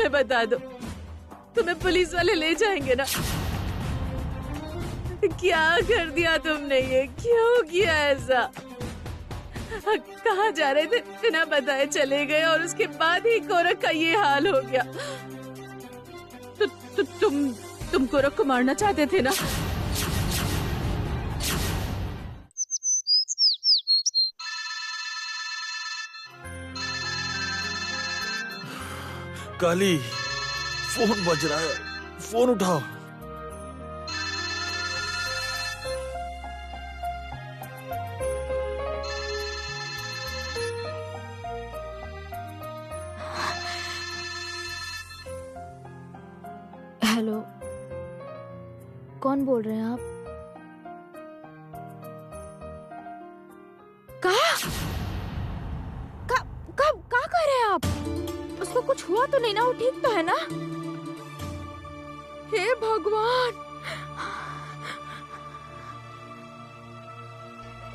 हमें बता दो, तुम्हें पुलिस वाले ले जाएंगे ना? क्या कर दिया तुमने ये? क्यों किया ऐसा? कहाँ जा रहे थे? बिना बताए चले गए और उसके बाद ही गोरख का ये हाल हो गया। तुम गोरख को मारना चाहते थे ना? काली, फोन बज रहा है, फोन उठाओ। हेलो, कौन बोल रहे हैं आप? कहाँ कह रहे हैं आप? उसको कुछ हुआ तो नहीं ना? वो ठीक तो है ना? हे भगवान!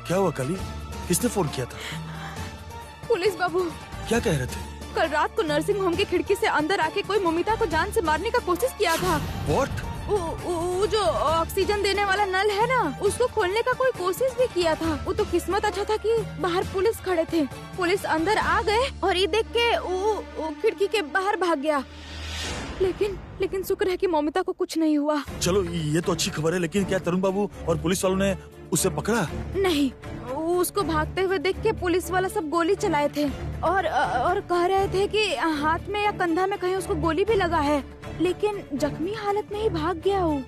क्या हुआ काली? किसने फोन किया था? पुलिस बाबू। क्या कह रहे थे? कल रात को नर्सिंग होम की खिड़की से अंदर आके कोई मोमिता को जान से मारने का कोशिश किया था। What? वो जो ऑक्सीजन देने वाला नल है ना, उसको खोलने का कोई कोशिश भी किया था। वो तो किस्मत अच्छा था कि बाहर पुलिस खड़े थे। पुलिस अंदर आ गए और ये देख के वो खिड़की के बाहर भाग गया। लेकिन शुक्र है कि मोमिता को कुछ नहीं हुआ। चलो ये तो अच्छी खबर है, लेकिन क्या तरुण बाबू और पुलिस वालों ने उसे पकड़ा? नहीं, उसको भागते हुए देख के पुलिस वाला सब गोली चलाए थे और कह रहे थे कि हाथ में या कंधा में कहीं उसको गोली भी लगा है, लेकिन जख्मी हालत में ही भाग गया वो।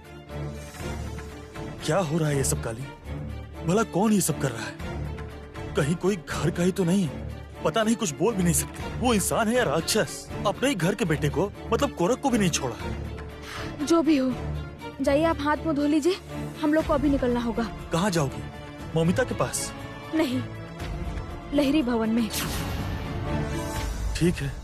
क्या हो रहा है ये सब काली? भला कौन ये सब कर रहा है? कहीं कोई घर का ही तो नहीं? पता नहीं, कुछ बोल भी नहीं सकते। वो इंसान है या राक्षस? अपने ही घर के बेटे को, मतलब गोरख को भी नहीं छोड़ा। जो भी हो, जाइए आप हाथ मुंह धो लीजिए, हम लोग को अभी निकलना होगा। कहाँ जाओगी? मोमिता के पास? नहीं, लहरी भवन में। ठीक है।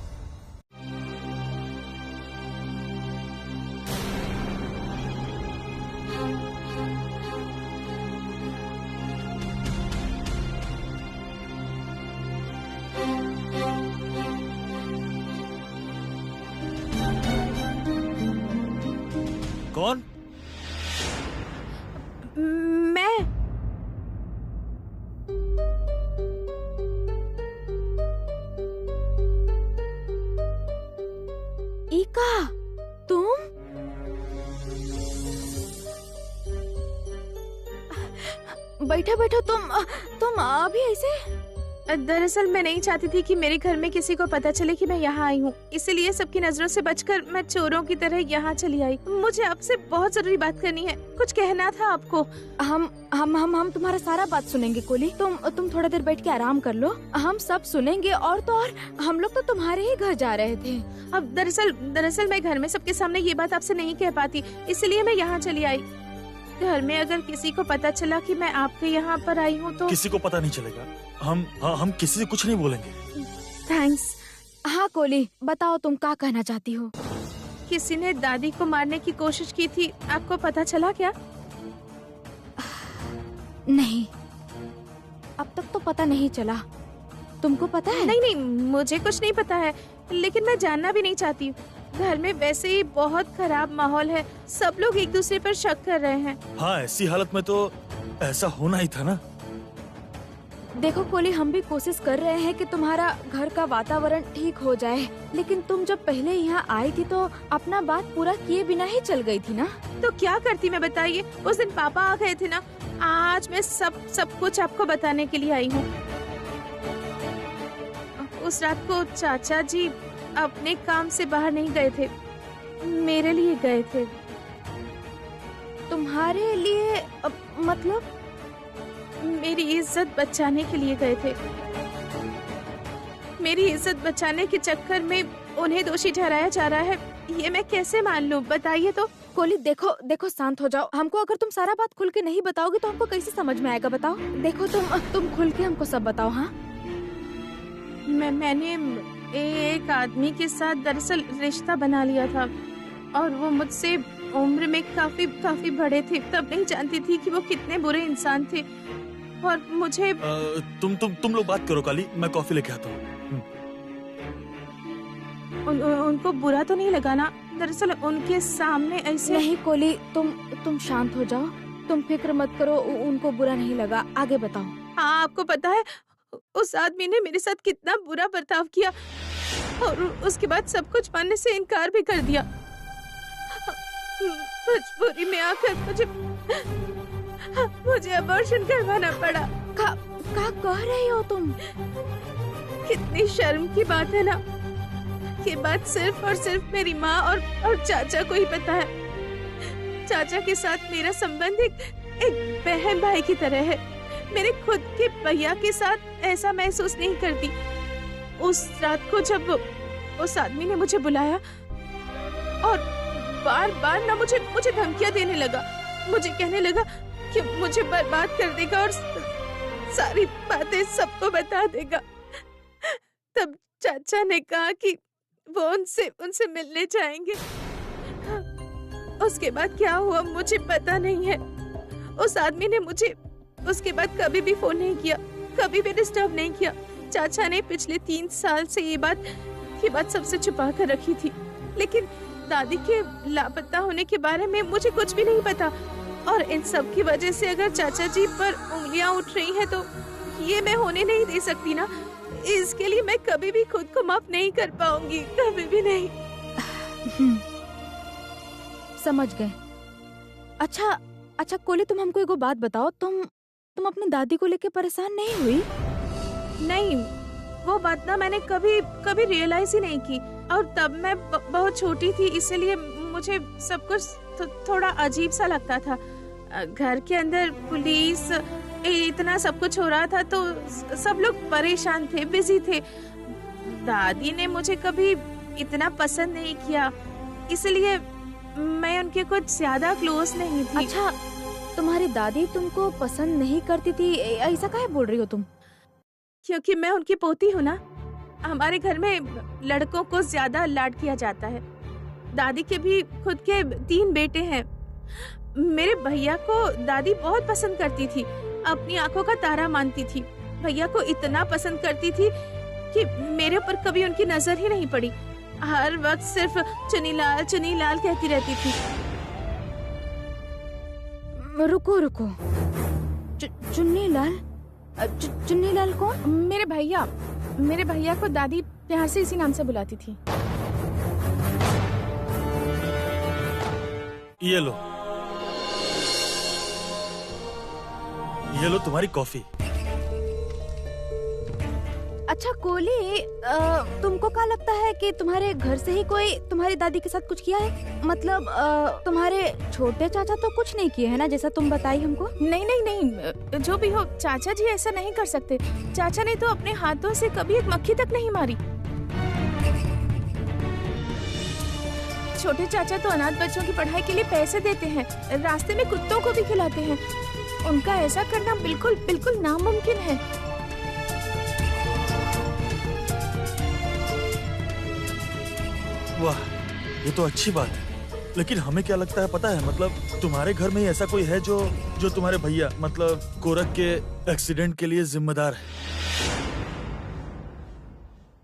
कौन? मैं। ईका, तुम? बैठो बैठो, तुम अभी ऐसे? दरअसल मैं नहीं चाहती थी कि मेरे घर में किसी को पता चले कि मैं यहाँ आई हूँ, इसलिए सबकी नजरों से बचकर मैं चोरों की तरह यहाँ चली आई। मुझे आपसे बहुत जरूरी बात करनी है, कुछ कहना था आपको। हम तुम्हारा सारा बात सुनेंगे कोली। तुम थोड़ा देर बैठ के आराम कर लो, हम सब सुनेंगे। और तो और, हम लोग तो तुम्हारे ही घर जा रहे थे। अब दरअसल मैं घर में सबके सामने ये बात आपसे नहीं कह पाती, इसलिए मैं यहाँ चली आई। घर में अगर किसी को पता चला कि मैं आपके यहाँ पर आई हूँ तो? किसी को पता नहीं चलेगा। हम किसी से कुछ नहीं बोलेंगे। थैंक्स। हाँ कोली, बताओ तुम क्या कहना चाहती हो? किसी ने दादी को मारने की कोशिश की थी, आपको पता चला क्या? नहीं, अब तक तो पता नहीं चला। तुमको पता है? नहीं, मुझे कुछ नहीं पता है, लेकिन मैं जानना भी नहीं चाहती। घर में वैसे ही बहुत खराब माहौल है, सब लोग एक दूसरे पर शक कर रहे हैं। हाँ, ऐसी हालत में तो ऐसा होना ही था ना। देखो कोली, हम भी कोशिश कर रहे हैं कि तुम्हारा घर का वातावरण ठीक हो जाए, लेकिन तुम जब पहले यहाँ आई थी तो अपना बात पूरा किए बिना ही चल गई थी ना। तो क्या करती मैं, बताइए? उस दिन पापा आ गए थे ना, आज मैं सब कुछ आपको बताने के लिए आई हूँ। उस रात को चाचा जी अपने काम से बाहर नहीं गए थे, मेरे लिए गए थे। तुम्हारे लिए? मतलब? मेरी इज्जत बचाने के लिए गए थे। मेरी इज्जत बचाने के चक्कर में उन्हें दोषी ठहराया जा रहा है, ये मैं कैसे मान लूं, बताइए तो। कोली देखो शांत हो जाओ। हमको अगर तुम सारा बात खुल के नहीं बताओगे तो हमको कैसे समझ में आएगा, बताओ। देखो तुम खुल के हमको सब बताओ। हाँ, मैंने एक आदमी के साथ दरअसल रिश्ता बना लिया था और वो मुझसे उम्र में काफी बड़े थे। तब नहीं जानती थी कि वो कितने बुरे इंसान थे और मुझे तुम लोग बात करो काली, मैं कॉफी लेके आता हूँ। उनको बुरा तो नहीं लगा ना? दरअसल उनके सामने ऐसे। नहीं कोली, तुम शांत हो जाओ, तुम फिक्र मत करो, उनको बुरा नहीं लगा। आगे बताओ। हाँ, आपको पता है उस आदमी ने मेरे साथ कितना बुरा बर्ताव किया और उसके बाद सब कुछ मानने से इनकार भी कर दिया। मजबूरी में आकर मुझे अबॉर्शन करवाना पड़ा। क्या कह रही हो तुम? कितनी शर्म की बात है ना। ये बात सिर्फ और सिर्फ मेरी माँ और चाचा को ही पता है। चाचा के साथ मेरा संबंध एक बहन भाई की तरह है। मेरे खुद के भैया के साथ ऐसा महसूस नहीं करती। उस रात को जब उस आदमी ने मुझे बुलाया और बार बार ना मुझे धमकियां देने लगा। मुझे कहने लगा कि मुझे बर्बाद कर देगा और सारी बातें सबको बता देगा। तब चाचा ने कहा कि वो उनसे मिलने जाएंगे। उसके बाद क्या हुआ मुझे पता नहीं है। उस आदमी ने मुझे उसके बाद कभी भी फोन नहीं किया, कभी भी डिस्टर्ब नहीं किया। चाचा ने पिछले 3 साल से ये बात सबसे छुपा कर रखी थी। लेकिन दादी के लापता होने के बारे में मुझे कुछ भी नहीं पता। और इन सब की वजह से अगर चाचा जी पर उंगलियां उठ रही हैं तो ये मैं होने नहीं दे सकती ना। इसके लिए मैं कभी भी खुद को माफ नहीं कर पाऊंगी, कभी भी नहीं। समझ गए। अच्छा कोली, तुम हमको एगो बात बताओ, तुम अपनी दादी को लेके परेशान नहीं हुई? नहीं, वो बात ना मैंने कभी रियलाइज ही नहीं की। और तब मैं बहुत छोटी थी, इसलिए मुझे सब कुछ थोड़ा अजीब सा लगता था। घर के अंदर पुलिस, इतना सब कुछ हो रहा था तो सब लोग परेशान थे, बिजी थे। दादी ने मुझे कभी इतना पसंद नहीं किया, इसलिए मैं उनके कुछ ज्यादा क्लोज नहीं थी। अच्छा, तुम्हारी दादी तुमको पसंद नहीं करती थी, ऐसा काहे बोल रही हो तुम? क्योंकि मैं उनकी पोती हूँ ना। हमारे घर में लड़कों को ज्यादा लाड किया जाता है। दादी के भी खुद के 3 बेटे हैं। मेरे भैया को दादी बहुत पसंद करती थी, अपनी आंखों का तारा मानती थी। भैया को इतना पसंद करती थी कि मेरे ऊपर कभी उनकी नजर ही नहीं पड़ी। हर वक्त सिर्फ चुनी लाल कहती रहती थी। रुको, चुन्नी लाल कौन? मेरे भैया को दादी प्यार से इसी नाम से बुलाती थी। ये लो तुम्हारी कॉफी। अच्छा कोली, तुमको क्या लगता है कि तुम्हारे घर से ही कोई तुम्हारी दादी के साथ कुछ किया है? मतलब तुम्हारे छोटे चाचा तो कुछ नहीं किए है ना, जैसा तुम बताई हमको? नहीं, जो भी हो, चाचा जी ऐसा नहीं कर सकते। चाचा ने तो अपने हाथों से कभी एक मक्खी तक नहीं मारी। छोटे चाचा तो अनाथ बच्चों की पढ़ाई के लिए पैसे देते हैं, रास्ते में कुत्तों को भी खिलाते हैं। उनका ऐसा करना बिल्कुल नामुमकिन है। वाह, ये तो अच्छी बात है। लेकिन हमें क्या लगता है पता है, मतलब तुम्हारे घर में ही ऐसा कोई है जो तुम्हारे भैया मतलब कोरक के एक्सीडेंट के लिए जिम्मेदार है।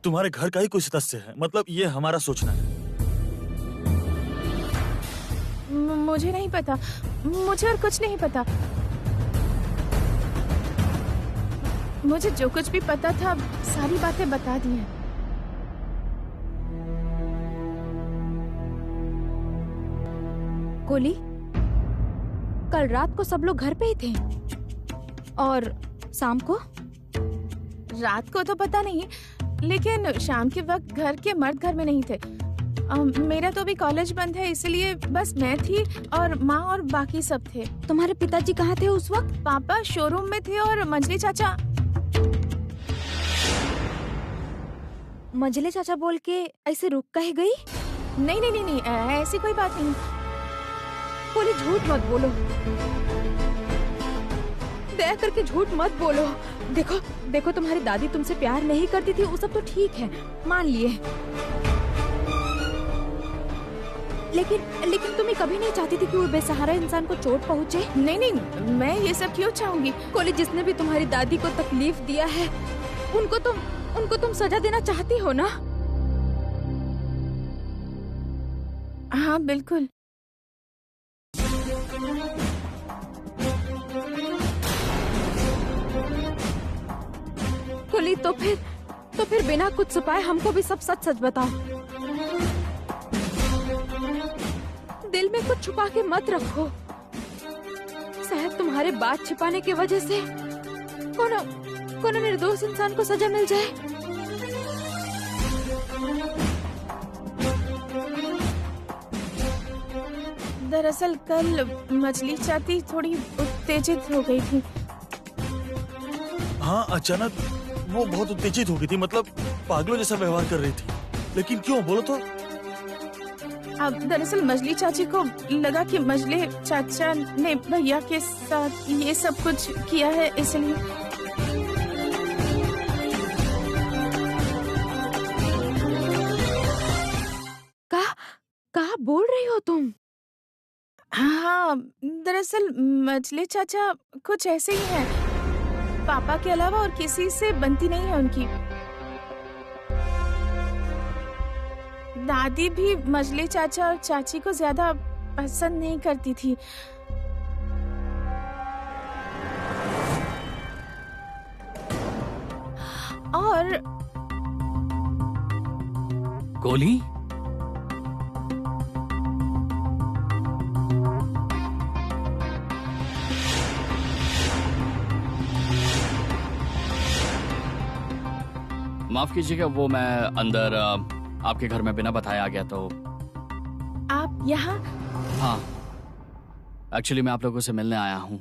तुम्हारे घर का ही कोई सदस्य है, मतलब ये हमारा सोचना है। मुझे नहीं पता, मुझे और कुछ नहीं पता। मुझे जो कुछ भी पता था सारी बातें बता दी हैं। कोली, कल रात को सब लोग घर पे ही थे और शाम को? रात को तो पता नहीं, लेकिन शाम के वक्त घर के मर्द घर में नहीं थे। मेरा तो भी कॉलेज बंद है, इसलिए बस मैं थी और माँ और बाकी सब थे। तुम्हारे पिताजी कहाँ थे उस वक्त? पापा शोरूम में थे और मंजली चाचा। मंजले चाचा बोल के ऐसे रुक कहे गई? नहीं, ऐसी कोई बात नहीं। कोली, झूठ मत बोलो, दया करके झूठ मत बोलो। देखो तुम्हारी दादी तुमसे प्यार नहीं करती थी, वो सब तो ठीक है, मान लिए। लेकिन तुम्हें कभी नहीं चाहती थी कि वो बेसहारा इंसान को चोट पहुंचे? नहीं, मैं ये सब क्यों चाहूंगी? कोली, जिसने भी तुम्हारी दादी को तकलीफ दिया है उनको तुम सजा देना चाहती हो ना? हाँ बिल्कुल। कुली, तो फिर बिना कुछ छुपाए हमको भी सब सच सच बताओ। दिल में कुछ छुपा के मत रखो। शायद तुम्हारे बात छिपाने की वजह से कोनो निर्दोष इंसान को सजा मिल जाए। दरअसल कल मछली चाची थोड़ी उत्तेजित हो गई थी। हाँ, अचानक वो बहुत उत्तेजित हो गई थी, मतलब पागलों जैसा व्यवहार कर रही थी। लेकिन क्यों, बोलो तो। अब दरअसल मछली चाची को लगा कि मछली चाचा ने भैया के साथ ये सब कुछ किया है, इसलिए। कहा बोल रही हो तुम? हाँ, दरअसल मछली चाचा कुछ ऐसे ही है। पापा के अलावा और किसी से बनती नहीं है उनकी। दादी भी मछली चाचा और चाची को ज्यादा पसंद नहीं करती थी। और गोली, माफ कीजिएगा, वो मैं अंदर आपके घर में बिना बताए आ गया। तो आप यहाँ? हाँ, एक्चुअली मैं आप लोगों से मिलने आया हूँ।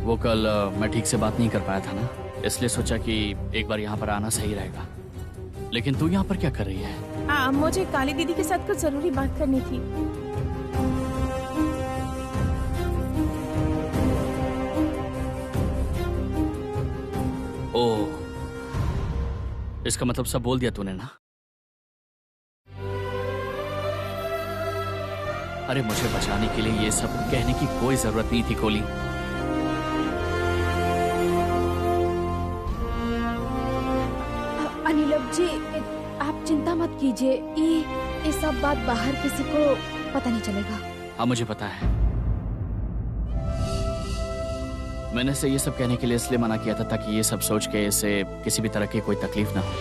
वो कल मैं ठीक से बात नहीं कर पाया था ना, इसलिए सोचा कि एक बार यहाँ पर आना सही रहेगा। लेकिन तू यहाँ पर क्या कर रही है? मुझे काली दीदी के साथ कुछ जरूरी बात करनी थी। ओह, इसका मतलब सब बोल दिया तूने ना? अरे मुझे बचाने के लिए ये सब कहने की कोई जरूरत नहीं थी कोली। अनिल जी, आप चिंता मत कीजिए, ये सब बात बाहर किसी को पता नहीं चलेगा। हाँ मुझे पता है। मैंने इसे ये सब कहने के लिए इसलिए मना किया था ताकि ये सब सोच के इसे किसी भी तरह की कोई तकलीफ ना हो।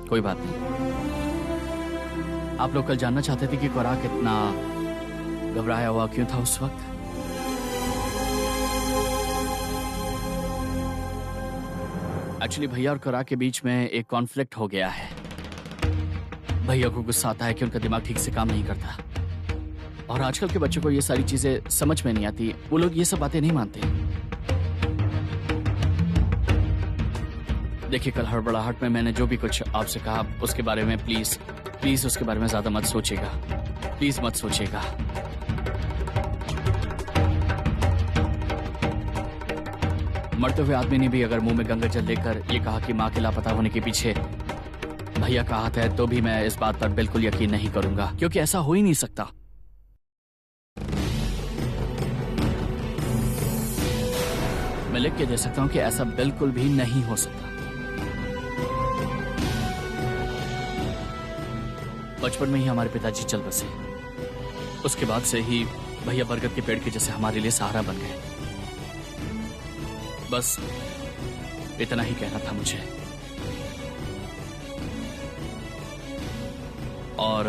कोई बात नहीं। आप लोग कल जानना चाहते थे कि कोरा कितना घबराया हुआ क्यों था उस वक्त? एक्चुअली भैया और कोरा के बीच में एक कॉन्फ्लिक्ट हो गया है। भैया को गुस्सा आता है कि उनका दिमाग ठीक से काम नहीं करता, और आजकल के बच्चों को ये सारी चीजें समझ में नहीं आती। वो लोग ये सब बातें नहीं मानते। देखिए, कल हड़बड़ाहट में मैंने जो भी कुछ आपसे कहा उसके बारे में प्लीज उसके बारे में ज्यादा मत सोचिएगा। प्लीज मत सोचिएगा। मरते हुए आदमी ने भी अगर मुंह में गंगा जल लेकर ये कहा कि माँ के लापता होने के पीछे भैया का हाथ है, तो भी मैं इस बात पर बिल्कुल यकीन नहीं करूंगा, क्योंकि ऐसा हो ही नहीं सकता। मैं लिख के दे सकता हूं कि ऐसा बिल्कुल भी नहीं हो सकता। बचपन में ही हमारे पिताजी चल बसे, उसके बाद से ही भैया बरगद के पेड़ के जैसे हमारे लिए सहारा बन गए। बस इतना ही कहना था मुझे। और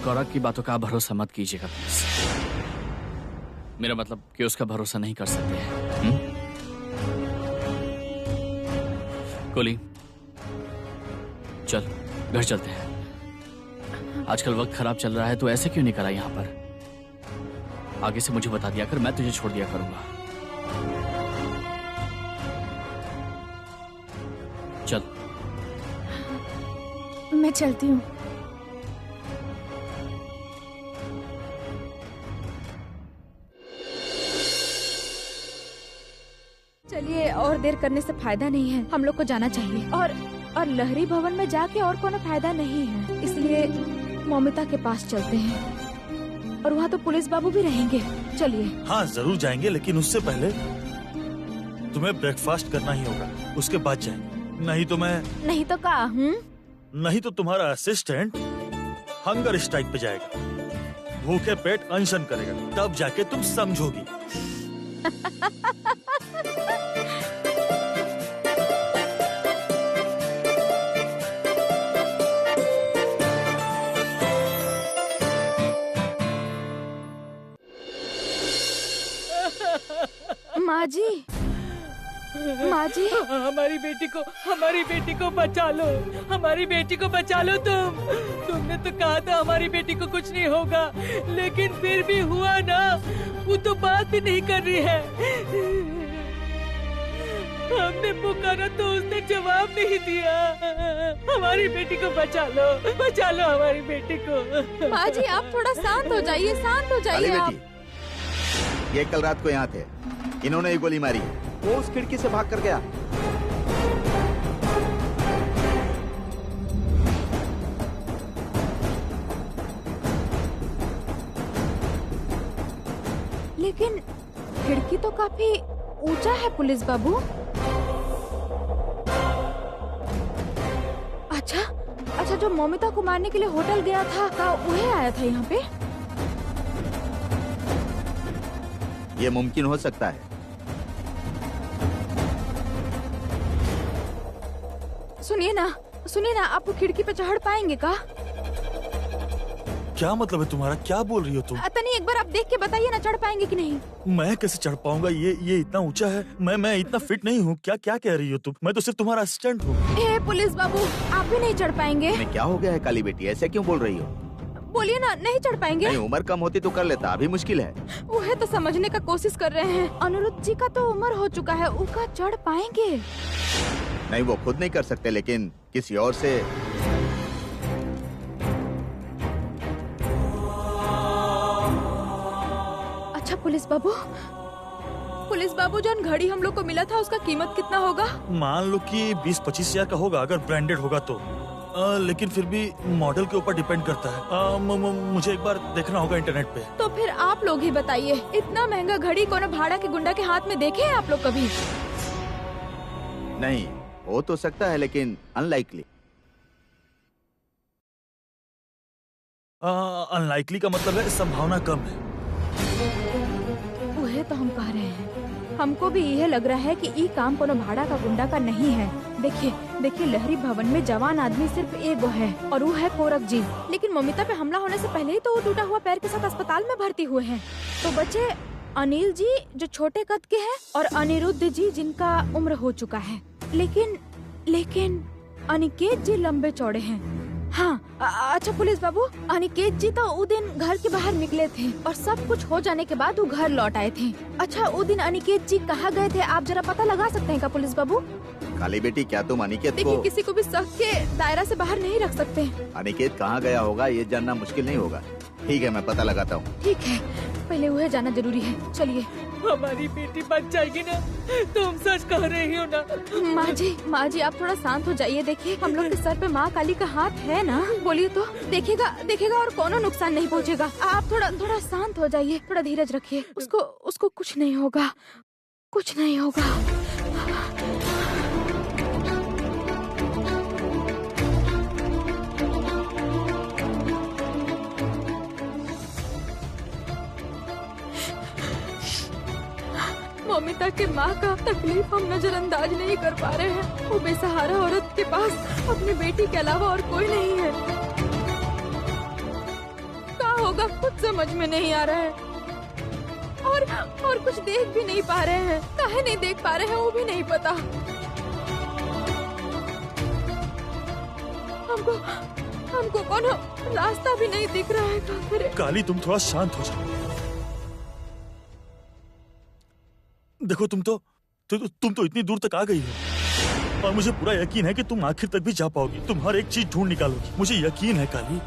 कौरव की बातों का आप भरोसा मत कीजिएगा प्लीज। मेरा मतलब कि उसका भरोसा नहीं कर सकते हैं। कोली, चल घर चलते हैं। आजकल वक्त खराब चल रहा है, तो ऐसे क्यों निकला यहाँ पर? आगे से मुझे बता दिया कर, मैं तुझे छोड़ दिया करूंगा। चल। मैं चलती हूँ। चलिए, और देर करने से फायदा नहीं है, हम लोग को जाना चाहिए। और लहरी भवन में जाके और कोनो फायदा नहीं है, इसलिए मौमिता के पास चलते हैं। और वहाँ तो पुलिस बाबू भी रहेंगे। चलिए। हाँ जरूर जाएंगे, लेकिन उससे पहले तुम्हें ब्रेकफास्ट करना ही होगा, उसके बाद जाएंगे। नहीं तो मैं नहीं तो का नहीं तो तुम्हारा असिस्टेंट हंगर स्ट्राइक पे जाएगा, भूखे पेट अनशन करेगा, तब जाके तुम समझोगी। माँ जी, माँ जी, हमारी बेटी को बचा लो, हमारी बेटी को बचा लो। तुमने तो कहा था हमारी बेटी को कुछ नहीं होगा, लेकिन फिर भी हुआ ना। वो तो बात भी नहीं कर रही है। हमने पुकारा तो उसने जवाब नहीं दिया। हमारी बेटी को बचा लो हमारी बेटी को। माँ जी आप थोड़ा शांत हो जाइए, शांत हो जाइए आप। ये कल रात को यहाँ थे, इन्होंने ही गोली मारी। वो उस खिड़की से भाग कर गया। लेकिन खिड़की तो काफी ऊंचा है पुलिस बाबू। अच्छा, जो ममिता को मारने के लिए होटल गया था, का वही आया था यहाँ पे? ये मुमकिन हो सकता है। सुनिए ना, आप वो खिड़की पे चढ़ पाएंगे का? क्या मतलब है तुम्हारा? क्या बोल रही हो तुम? तनी एक बार आप देख के बताइए ना, चढ़ पाएंगे कि नहीं? मैं कैसे चढ़ पाऊंगा? ये इतना ऊंचा है। मैं इतना फिट नहीं हूँ। क्या कह रही हो तुम? मैं तो सिर्फ तुम्हारा असिस्टेंट हूँ। पुलिस बाबू आप भी नहीं चढ़ पाएंगे? क्या हो गया है काली बेटी, ऐसे क्यों बोल रही हो? बोलिए ना, नहीं चढ़ पाएंगे? नहीं, उम्र कम होती तो कर लेता, अभी मुश्किल है। वो है तो समझने का कोशिश कर रहे हैं। अनिरुद्ध जी का तो उम्र हो चुका है, उनका चढ़ पाएंगे? नहीं, वो खुद नहीं कर सकते, लेकिन किसी और से। अच्छा पुलिस बाबू जो घड़ी हम लोग को मिला था, उसका कीमत कितना होगा? मान लो कि 20-25 हजार का होगा, अगर ब्रांडेड होगा तो। लेकिन फिर भी मॉडल के ऊपर डिपेंड करता है। मुझे एक बार देखना होगा इंटरनेट पे। तो फिर आप लोग ही बताइए, इतना महंगा घड़ी कौन भाड़ा के गुंडा के हाथ में देखे हैं आप लोग कभी? नहीं, हो तो सकता है लेकिन अनलाइकली। अनलाइकली का मतलब है संभावना कम है। वही तो हम कह रहे हैं। हमको भी यह लग रहा है कि ये काम कोनो भाड़ा का गुंडा का नहीं है। देखिए लहरी भवन में जवान आदमी सिर्फ एक है, और वो है कोरक जी। लेकिन ममिता पे हमला होने से पहले ही तो वो टूटा हुआ पैर के साथ अस्पताल में भर्ती हुए हैं। तो बचे अनिल जी जो छोटे कद के हैं, और अनिरुद्ध जी जिनका उम्र हो चुका है। लेकिन अनिकेत जी लंबे चौड़े हैं। हाँ, अच्छा पुलिस बाबू, अनिकेत जी तो उस दिन घर के बाहर निकले थे और सब कुछ हो जाने के बाद वो घर लौट आए थे। अच्छा, उस दिन अनिकेत जी कहाँ गए थे, आप जरा पता लगा सकते हैं क्या पुलिस बाबू? काली बेटी, क्या तुम अनिकेत देखिए, किसी को भी शक के दायरा से बाहर नहीं रख सकते। अनिकेत कहाँ गया होगा ये जानना मुश्किल नहीं होगा। ठीक है, मैं पता लगाता हूँ। ठीक है, पहले वह जाना जरूरी है। चलिए। हमारी बेटी बच जाएगी ना? तुम सच कह रही हो ना? माँ जी आप थोड़ा शांत हो जाइए। देखिए, हम लोग के सर पे माँ काली का हाथ है ना। बोलिए तो देखेगा और कोनो नुकसान नहीं पहुँचेगा। आप थोड़ा शांत हो जाइए, थोड़ा धीरज रखिए। उसको कुछ नहीं होगा। ममिता के माँ का तकलीफ हम नजरअंदाज नहीं कर पा रहे हैं। वो बेसहारा औरत के पास अपनी बेटी के अलावा और कोई नहीं है। क्या होगा कुछ समझ में नहीं आ रहा है, और कुछ देख भी नहीं पा रहे हैं। काहे नहीं देख पा रहे हैं वो भी नहीं पता। हमको कोनो रास्ता भी नहीं दिख रहा है। क्या करें? काली, तुम थोड़ा शांत हो जाओ। देखो, तुम तो इतनी दूर तक आ गई हो, और मुझे पूरा यकीन है कि तुम आखिर तक भी जा पाओगी। तुम हर एक चीज ढूंढ निकालोगी, मुझे यकीन है काली।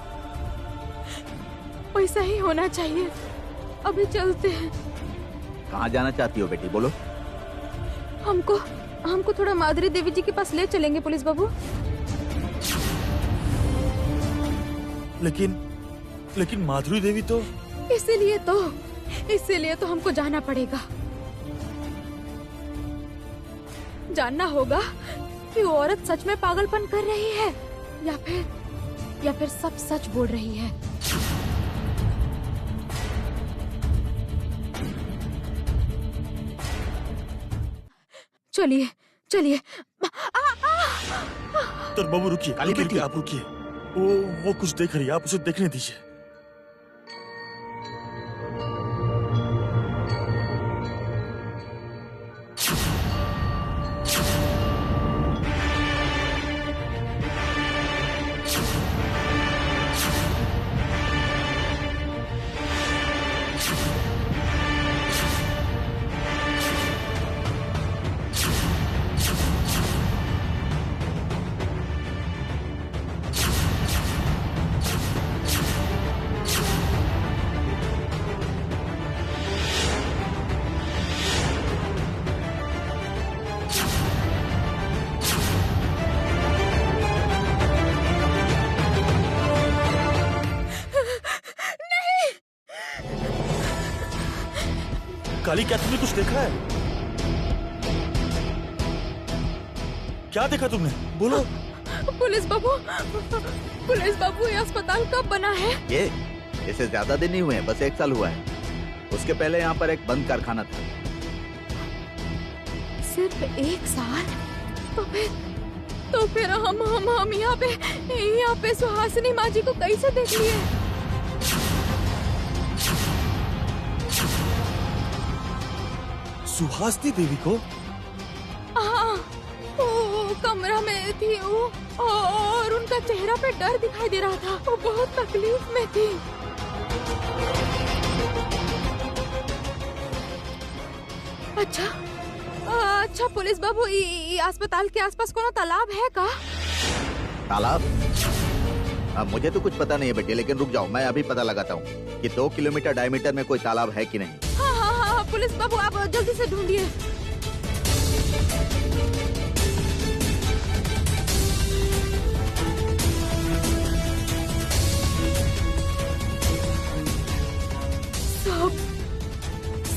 वैसा ही होना चाहिए। अभी चलते हैं। कहाँ जाना चाहती हो बेटी, बोलो। हमको थोड़ा माधुरी देवी जी के पास ले चलेंगे पुलिस बाबू। लेकिन माधुरी देवी तो। इसीलिए तो हमको जाना पड़ेगा। जानना होगा कि वो औरत सच में पागलपन कर रही है या फिर सब सच बोल रही है। चलिए चलिए। तो बाबू रुकिए, काली रुकिए, बेटी। आप रुकिए। वो कुछ देख रही है, आप उसे देखने दीजिए। काली, क्या तुमने कुछ देखा है? क्या देखा तुमने? बोलो। पुलिस बाबू ये अस्पताल कब बना है? ये इसे ज्यादा दिन नहीं हुए हैं, बस 1 साल हुआ है। उसके पहले यहाँ पर एक बंद कारखाना था। सिर्फ 1 साल? तो फिर हम यहाँ पे सुहासिनी माँ जी को कैसे देख लिए? सुहासिनी देवी को? हाँ, वो कमरा में थी वो, और उनका चेहरा पे डर दिखाई दे रहा था। वो बहुत तकलीफ में थी। अच्छा पुलिस बाबू, अस्पताल के आसपास कोनो तालाब है का? तालाब? अब मुझे तो कुछ पता नहीं है बेटे, लेकिन रुक जाओ, मैं अभी पता लगाता हूँ कि 2 किलोमीटर डायमीटर में कोई तालाब है कि नहीं। हाँ, पुलिस बाबू आप जल्दी से ढूंढिए।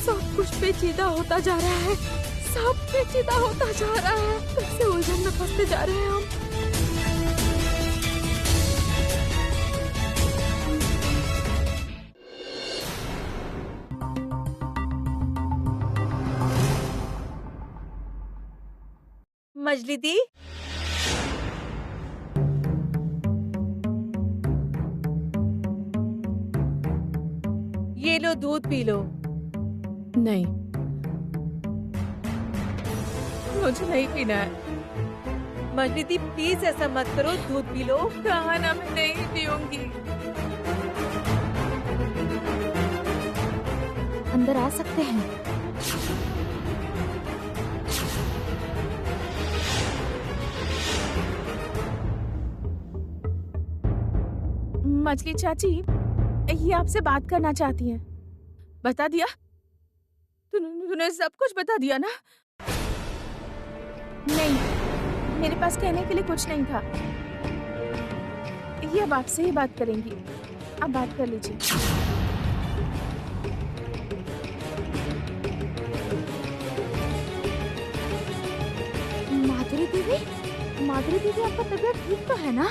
सब कुछ पेचीदा होता जा रहा है। सब पेचीदा होता जा रहा है। कैसे उलझन में फंसते जा रहे हैं हम। मजली दी, ये लो दूध पी लो। नहीं, मुझे नहीं पीना है। मजली दी प्लीज ऐसा मत करो, दूध पी लो। कहा ना, मैं नहीं पीऊंगी। अंदर आ सकते हैं? मछली चाची, ये आपसे बात करना चाहती हैं। बता दिया? तूने सब कुछ बता दिया ना? नहीं, मेरे पास कहने के लिए कुछ नहीं था। ये अब आपसे ही बात करेंगी। अब बात कर लीजिए। माधुरी दीदी आपका तबीयत ठीक तो है ना?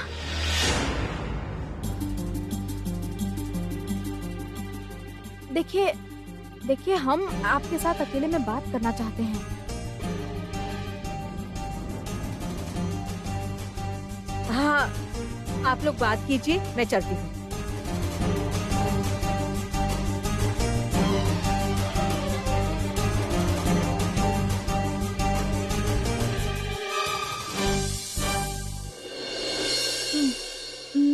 देखिए हम आपके साथ अकेले में बात करना चाहते हैं। हाँ, आप लोग बात कीजिए, मैं चलती हूँ।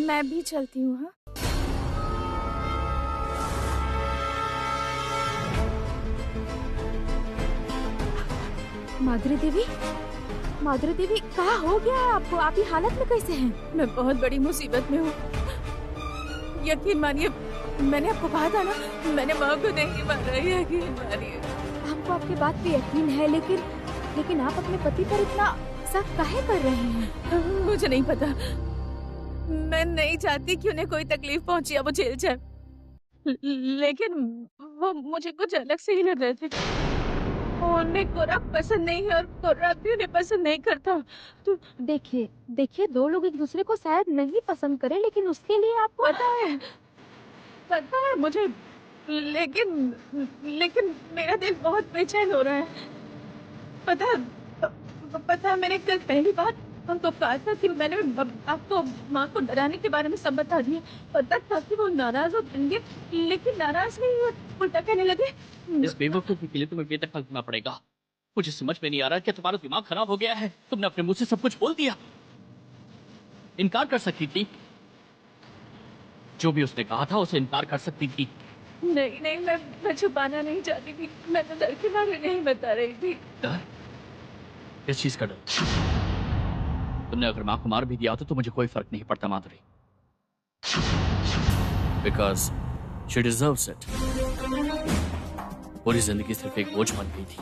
मैं भी चलती हूँ। हाँ, माधुरी देवी क्या हो गया है आपको? आप ही हालत में कैसे हैं? मैं बहुत बड़ी मुसीबत में हूँ। यकीन मानिए, मैंने आपको कहा था ना, मैंने माँ को नहीं मारा। यकीन मानिए। हमको आपकी बात पे यकीन है, लेकिन आप अपने पति पर इतना शक काहे कर रहे हैं? मुझे नहीं पता। मैं नहीं चाहती कि उन्हें कोई तकलीफ पहुंचे या वो जेल जाए, लेकिन वो मुझे कुछ अलग से ही लग रहे थे। उन्हें कोराक पसंद नहीं है और कोराक भी उन्हें पसंद नहीं करता। तो देखिए दो लोग एक दूसरे को शायद नहीं पसंद करें, लेकिन उसके लिए आपको पता है मुझे, लेकिन मेरा दिल बहुत बेचैन हो रहा है। पता है मैंने कल पहली बार उनको कहा था कि मैंने आपको माँ को डराने के बारे में सब बता दिया। पता था कि वो नाराज होंगे, लेकिन नाराज नहीं, उल्टा कहने लगे। इस बेवकूफी के लिए तुम्हें बेदखल करना पड़ेगा। मुझे समझ में नहीं आ रहा कि तुम्हारा दिमाग खराब हो गया है। तुमने अपने मुंह से सब कुछ बोल दिया। इनकार कर सकती थी, जो भी उसने कहा था उसे इनकार कर सकती थी। नहीं, मैं छुपाना नहीं चाहती थी। मैं तो डर के मारे नहीं बता रही थी। डर? किस चीज का डर? तुमने अगर माँ को मार भी दिया तो मुझे कोई फर्क नहीं पड़ता माधुरी, बिकॉज शी डिजर्व्स इट। पूरी जिंदगी सिर्फ एक बोझ बन गई थी।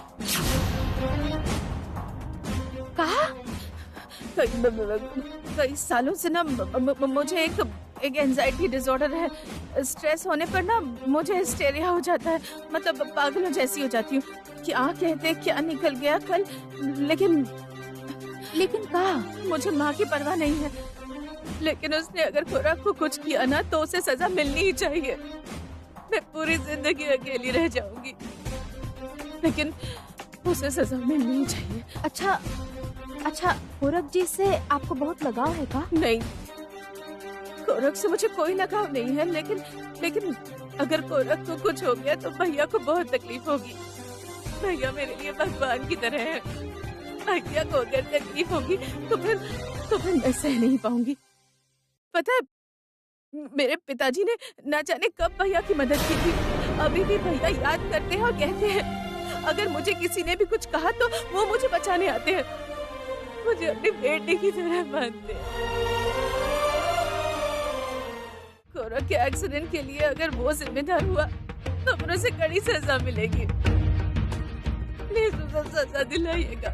कहा कई सालों से ना मुझे एक एंजाइटी डिसऑर्डर है। स्ट्रेस होने पर ना मुझे हिस्टेरिया हो जाता है, मतलब पागलों जैसी हो जाती हूँ। क्या कहते क्या निकल गया कल, लेकिन कहा मुझे माँ की परवाह नहीं है, लेकिन उसने अगर कोराक को कुछ किया ना तो उसे सजा मिलनी ही चाहिए। मैं पूरी जिंदगी अकेली रह जाऊंगी, लेकिन उसे सजा मिलनी ही चाहिए। अच्छा कोरक जी से आपको बहुत लगाव है का? नहीं, कोरक से मुझे कोई लगाव नहीं है, लेकिन अगर कोरक को कुछ हो गया तो भैया को बहुत तकलीफ होगी। भैया मेरे लिए भगवान की तरह है। भैया को अगर तकलीफ होगी तो फिर मैं सह नहीं पाऊंगी। पता है मेरे पिताजी ने ना जाने कब भैया की मदद की थी। अभी भी भैया याद करते हैं और कहते हैं अगर मुझे किसी ने भी कुछ कहा तो वो मुझे बचाने आते हैं, मुझे अपनी बेटी की तरह मानते हैं। कोरक के एक्सीडेंट के लिए अगर वो जिम्मेदार हुआ तो फिर उसे कड़ी सजा मिलेगी। प्लीज उसे सजा दिलाइएगा।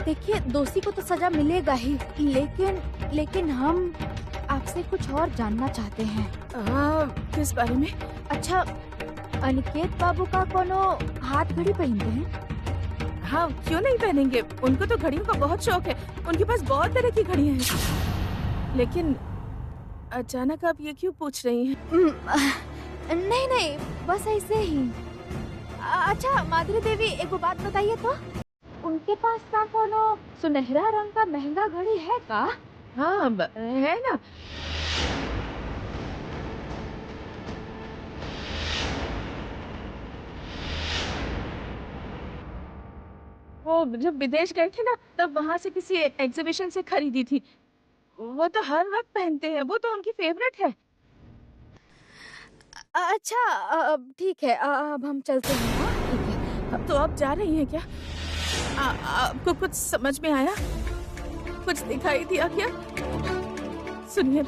देखिए दोषी को तो सजा मिलेगा ही, लेकिन हम आपसे कुछ और जानना चाहते हैं। किस बारे में? अच्छा, अनिकेत बाबू का कोनो हाथ घड़ी पहनते हैं? हाँ, क्यों नहीं पहनेंगे? उनको तो घड़ियों का बहुत शौक है। उनके पास बहुत तरह की घड़ियां हैं। लेकिन अचानक आप ये क्यों पूछ रही हैं? नहीं, बस ऐसे ही। अच्छा माधुरी देवी, एक बात बताइए तो, उनके पास का कोनो सुनहरा रंग का महंगा घड़ी है का? हाँ है ना। वो जब विदेश गए थे ना तब वहाँ से किसी एग्जीबिशन से खरीदी थी। वो तो हर वक्त पहनते हैं, वो तो उनकी फेवरेट है। अच्छा ठीक है, अब हम चलते हैं। हाँ, ठीक है। तो आप जा रही हैं क्या? आपको कुछ समझ में आया? कुछ दिखाई दिया क्या? सुनिए,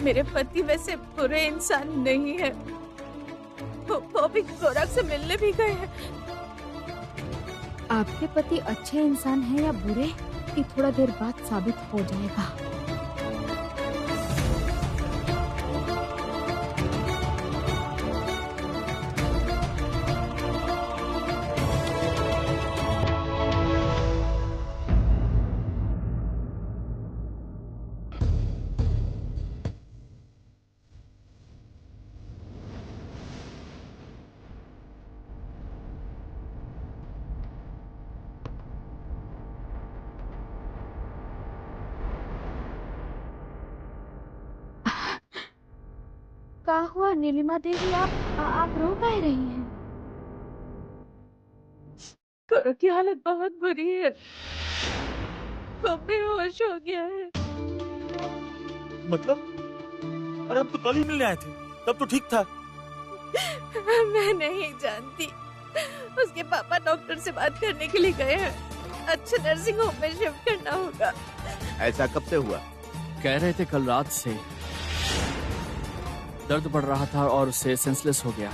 मेरे पति वैसे बुरे इंसान नहीं है। वो भी कोरक से मिलने भी गए हैं। आपके पति अच्छे इंसान हैं या बुरे, ये थोड़ा देर बाद साबित हो जाएगा। क्या हुआ नीलिमा देवी, आप रो कह रही हैं? कोरक की हालत बहुत बुरी है। वो बेहोश हो गया है। मतलब? अरे अब तो कल ही मिलने आए थे, तब तो ठीक था। मैं नहीं जानती। उसके पापा डॉक्टर से बात करने के लिए गए हैं। अच्छे नर्सिंग होम में शिफ्ट करना होगा। ऐसा कब से हुआ? कह रहे थे कल रात से दर्द बढ़ रहा था और उससे सेंसलेस हो गया।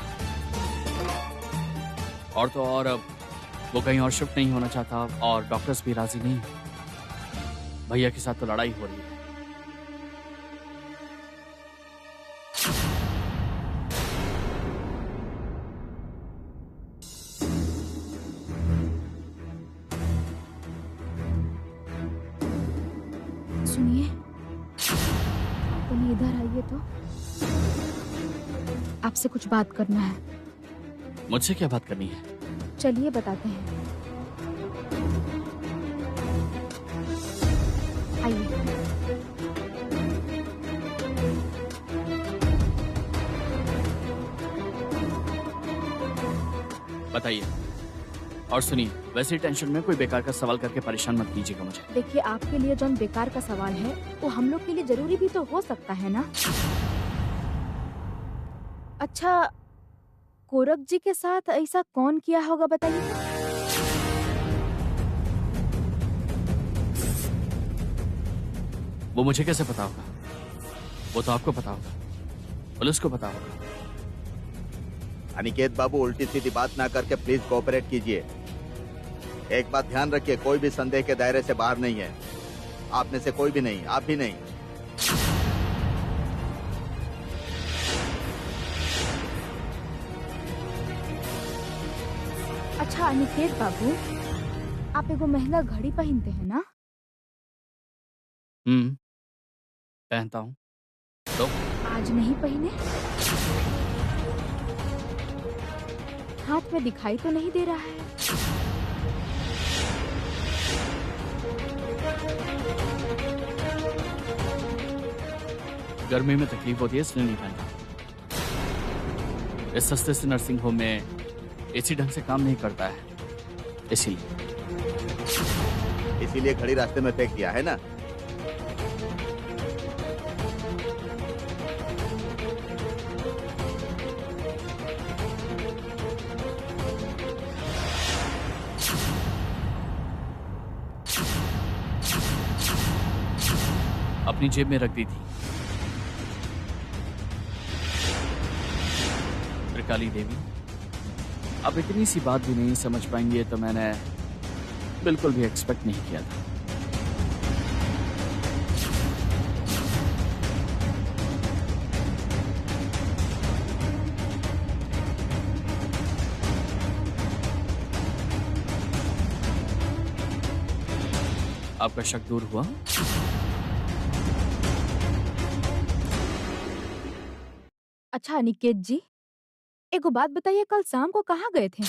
और तो और अब वो कहीं और शिफ्ट नहीं होना चाहता और डॉक्टर्स भी राजी नहीं। भैया के साथ तो लड़ाई हो रही है। सुनिए, तुम इधर आइए तो आपसे कुछ बात करना है। मुझसे क्या बात करनी है? चलिए बताते हैं, आइए। बताइए। और सुनिए, वैसे टेंशन में कोई बेकार का सवाल करके परेशान मत कीजिएगा मुझे। देखिए, आपके लिए जो बेकार का सवाल है वो हम लोग के लिए जरूरी भी तो हो सकता है ना। अच्छा, कोरक जी के साथ ऐसा कौन किया होगा बताइए। वो मुझे कैसे पता होगा? वो तो आपको पता होगा, पुलिस को पता होगा। अनिकेत बाबू, उल्टी सीधी बात ना करके प्लीज कोऑपरेट कीजिए। एक बात ध्यान रखिए, कोई भी संदेह के दायरे से बाहर नहीं है। आप में से कोई भी नहीं, आप भी नहीं। अच्छा अनिकेत बाबू, आप एगो महंगा घड़ी पहनते हैं ना? पहनता हूँ। तो आज नहीं पहने? हाथ में दिखाई तो नहीं दे रहा है। गर्मी में तकलीफ होती है इसलिए नहीं पहनता। इस सस्ते से नर्सिंग होम में एसी ढंग से काम नहीं करता है, इसीलिए घड़ी रास्ते में फेंक दिया है ना। अपनी जेब में रख दी थी। त्रिकाली देवी, अब इतनी सी बात भी नहीं समझ पाएंगे तो मैंने बिल्कुल भी एक्सपेक्ट नहीं किया था। आपका शक दूर हुआ? अच्छा अनिकेत जी, एगो बात बताइए, कल शाम को कहाँ गए थे?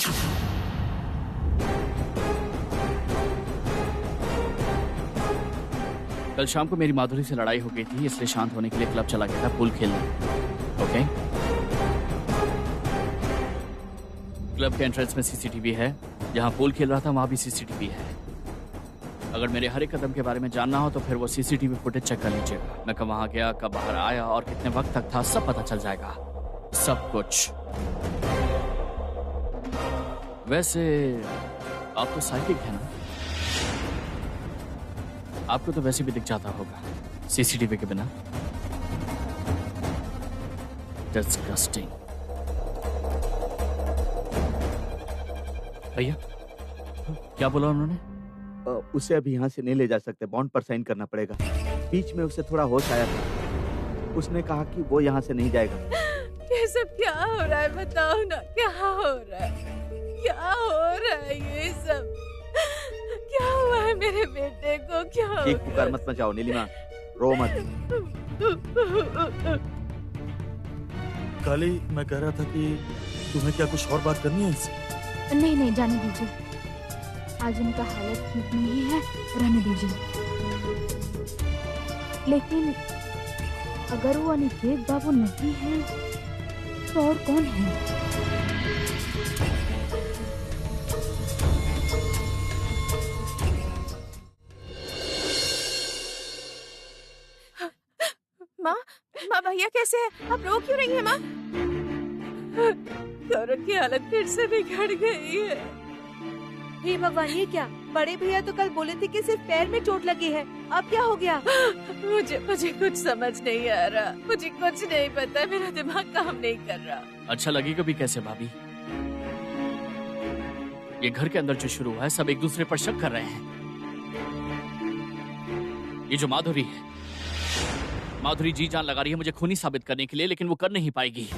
कल शाम को मेरी माधुरी से लड़ाई हो गई थी, इसलिए शांत होने के लिए क्लब चला गया था पूल खेलने। ओके? क्लब के एंट्रेंस में सीसीटीवी है, जहां पूल खेल रहा था वहां भी सीसीटीवी है। अगर मेरे हर एक कदम के बारे में जानना हो तो फिर वो सीसीटीवी फुटेज चेक कर लीजिएगा। मैं कब वहां गया, कब बाहर आया और कितने वक्त तक था, सब पता चल जाएगा, सब कुछ। वैसे आप तो साइकिक है ना, आपको तो वैसे भी दिख जाता होगा सीसीटीवी के बिना। डिस्गस्टिंग। भैया क्या बोला उन्होंने? उसे अभी यहाँ से नहीं ले जा सकते, बॉन्ड पर साइन करना पड़ेगा। बीच में उसे थोड़ा होश आया था, उसने कहा कि वो यहाँ से नहीं जाएगा। ये सब क्या हो रहा है, बताओ ना, क्या हो रहा है, क्या हो रहा है, ये सब क्या हुआ है मेरे बेटे को, क्या हो चीख रहा पुकार है? मत मचाओ नीलिमा, रो मत। काली, मैं कह रहा था कि तुम्हें क्या कुछ और बात करनी है इससे? नहीं नहीं, जाने दीजिए, आज इनका हालत ठीक नहीं है, रहने दीजिए। लेकिन अगर वो अनिकेत बाबू नहीं है तो और कौन है? माँ, माँ भैया कैसे हैं? आप रो क्यों रही हैं माँ? गौरव की हालत फिर से बिगड़ गई है। हे भगवान, ये क्या? बड़े भैया तो कल बोले थे कि सिर्फ पैर में चोट लगी है, अब क्या हो गया? मुझे कुछ समझ नहीं आ रहा, मुझे कुछ नहीं पता, मेरा दिमाग काम नहीं कर रहा। अच्छा लगेगा भी कैसे भाभी? ये घर के अंदर जो शुरू हुआ है, सब एक दूसरे पर शक कर रहे हैं। ये जो माधुरी है, माधुरी जी जान लगा रही है मुझे खूनी साबित करने के लिए, लेकिन वो कर नहीं पाएगी।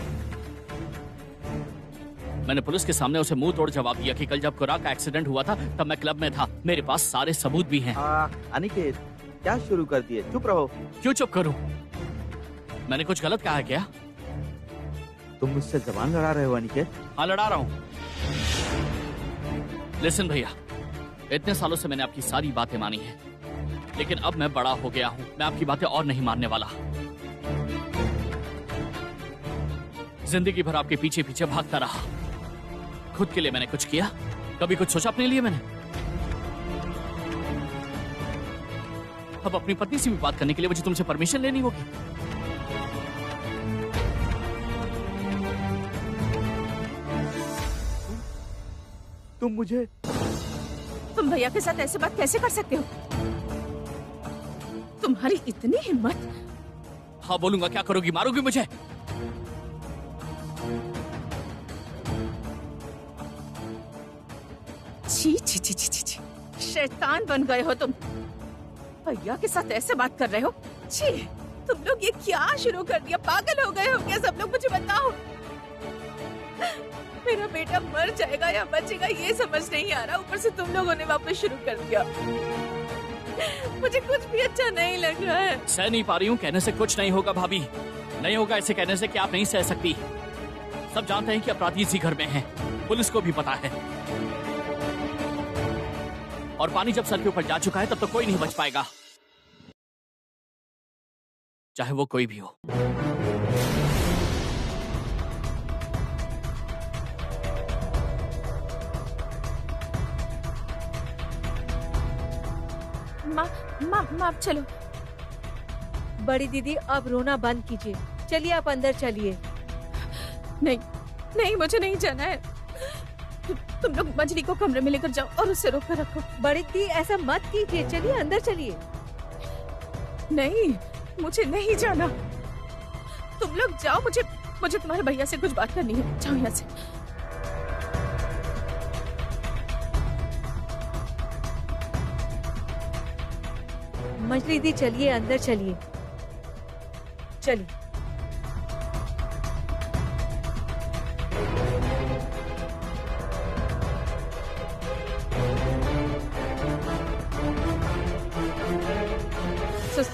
मैंने पुलिस के सामने उसे मुंह तोड़ जवाब दिया कि कल जब कुराक का एक्सीडेंट हुआ था तब मैं क्लब में था, मेरे पास सारे सबूत भी हैं। अनिकेत, क्या शुरू कर दिए? चुप रहो। क्यों चुप करूं? मैंने कुछ गलत कहा है क्या? तुम मुझसे जबान लड़ा रहे हो अनिकेत? हाँ, लड़ा रहा हूं। लिसन भैया, इतने सालों से मैंने आपकी सारी बातें मानी हैं, लेकिन अब मैं बड़ा हो गया हूं। मैं आपकी बातें और नहीं मानने वाला। जिंदगी भर आपके पीछे पीछे भागता रहा। खुद के लिए मैंने कुछ किया? कभी कुछ सोचा अपने लिए मैंने? अब अपनी पत्नी से भी बात करने के लिए मुझे तुमसे परमिशन लेनी होगी। तुम मुझे तुम भैया के साथ ऐसे बात कैसे कर सकते हो? तुम्हारी इतनी हिम्मत! हाँ बोलूंगा, क्या करोगी? मारोगी मुझे? छी छी छी छी छी छी, शैतान बन गए हो तुम। भैया के साथ ऐसे बात कर रहे हो? छी, तुम लोग ये क्या शुरू कर दिया? पागल हो गए हो क्या सब लोग? मुझे बताओ, मेरा बेटा मर जाएगा या बचेगा ये समझ नहीं आ रहा। ऊपर से तुम लोगों ने वापस शुरू कर दिया। मुझे कुछ भी अच्छा नहीं लग रहा है। सह नहीं पा रही हूँ। कहने से कुछ नहीं होगा भाभी, नहीं होगा। ऐसे कहने से कि आप नहीं सह सकती। सब जानते हैं कि अपराधी इसी घर में हैं। पुलिस को भी पता है। और पानी जब सर के ऊपर जा चुका है तब तो कोई नहीं बच पाएगा, चाहे वो कोई भी हो। माँ चलो। बड़ी दीदी अब रोना बंद कीजिए। चलिए आप अंदर चलिए। नहीं नहीं, मुझे नहीं जाना है। तुम लोग मंजरी को कमरे में लेकर जाओ और उसे रोक कर रखो। बड़ी दीदी ऐसा मत कीजिए, चलिए अंदर चलिए। नहीं, मुझे नहीं जाना। तुम लोग जाओ। मुझे तुम्हारे भैया से कुछ बात करनी है। जाओ यहाँ से। मंजरी दी चलिए अंदर चलिए। चलिए।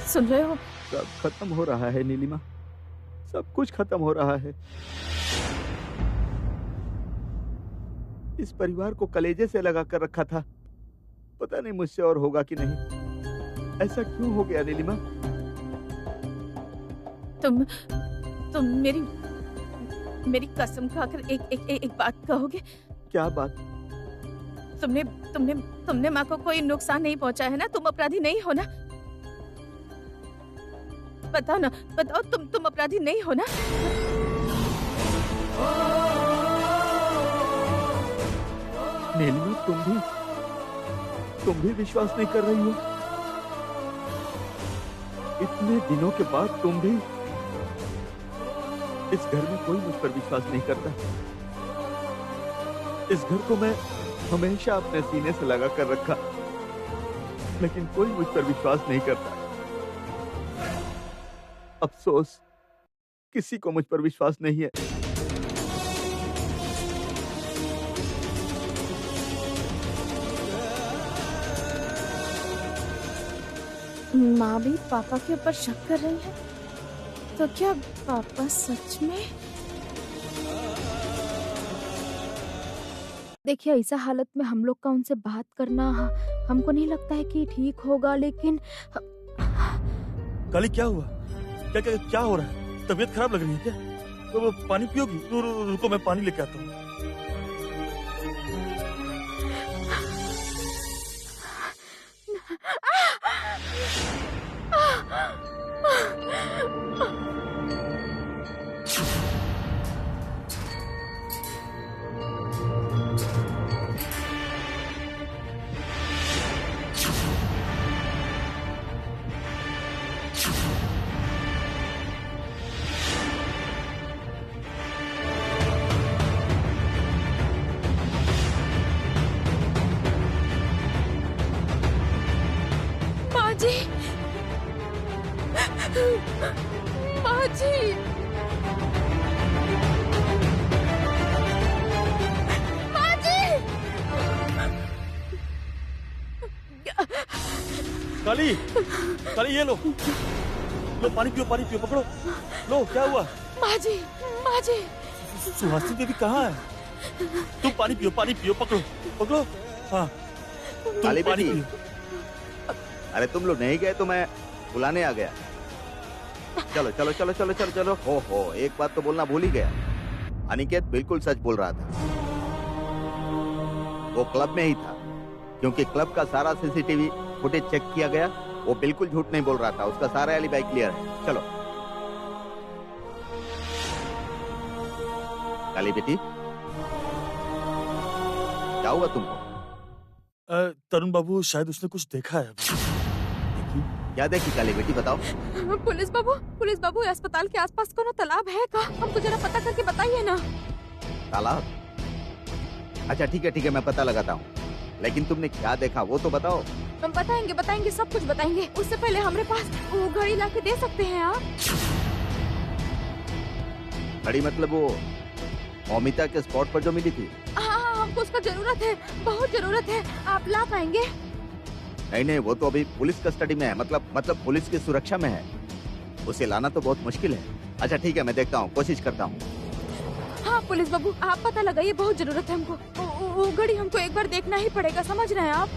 सुन रहे हो? सब खत्म हो रहा है नीलिमा, सब कुछ खत्म हो रहा है। इस परिवार को कलेजे से लगा कर रखा था। पता नहीं मुझसे और होगा कि नहीं। ऐसा क्यों हो गया नीलिमा? तुम मेरी कसम खाकर एक बात कहोगे? क्या बात? तुमने माँ को कोई नुकसान नहीं पहुँचा है ना? तुम अपराधी नहीं हो ना? बताओ ना, बताओ, तुम अपराधी नहीं हो ना? नीलिमा, तुम भी विश्वास नहीं कर रही हो? इतने दिनों के बाद तुम भी? इस घर में कोई मुझ पर विश्वास नहीं करता। इस घर को मैं हमेशा अपने सीने से लगा कर रखा, लेकिन कोई मुझ पर विश्वास नहीं करता। अफसोस, किसी को मुझ पर विश्वास नहीं है। माँ भी पापा के ऊपर शक कर रही है, तो क्या पापा सच में? देखिए, ऐसा हालत में हम लोग का उनसे बात करना हमको नहीं लगता है कि ठीक होगा, लेकिन काली, क्या हुआ? क्या हो रहा है? तबीयत खराब लग रही है क्या? तो पानी पियोगी? रुको, मैं पानी लेके आता हूँ। माँ जी, काली, काली ये लो, लो पानी पियो, पकड़ो। लो, क्या हुआ? माँ जी, माँ जी। सुहासिनी देवी कहाँ है? तुम पानी पियो, पकड़ो। हाँ, तुम काली पानी बेटी। पियो। अरे तुम लोग नहीं गए तो मैं बुलाने आ गया। चलो। हो, एक बात तो बोलना भूल ही गया। अनिकेत बिल्कुल सच बोल रहा था। वो क्लब में ही था, क्योंकि क्लब का सारा सीसीटीवी फुटेज चेक किया गया। वो बिल्कुल झूठ नहीं बोल रहा था, उसका सारा एलिबाई क्लियर है। चलो काली बेटी, क्या हुआ तुमको? तरुण बाबू, शायद उसने कुछ देखा है। क्या देखी काली बेटी, बताओ। पुलिस बाबू, अस्पताल के आसपास कोनो तालाब है का? हमको जरा पता करके बताइए ना। तालाब? अच्छा ठीक है, मैं पता लगाता हूँ। लेकिन तुमने क्या देखा वो तो बताओ। हम बताएंगे, सब कुछ बताएंगे। उससे पहले हमारे पास वो घड़ी ला के दे सकते हैं आप? घड़ी मतलब वो मौमिता के स्पॉट पर जो मिली थी? हाँ, हमको उसका जरूरत है, बहुत जरूरत है। आप ला पाएंगे? नहीं, वो तो अभी पुलिस कस्टडी में है, मतलब पुलिस की सुरक्षा में है। उसे लाना तो बहुत मुश्किल है। अच्छा ठीक है, मैं देखता हूँ, कोशिश करता हूँ। हाँ पुलिस बाबू, आप पता लगाइए, बहुत जरूरत है हमको। वो घड़ी हमको एक बार देखना ही पड़ेगा, समझ रहे हैं आप?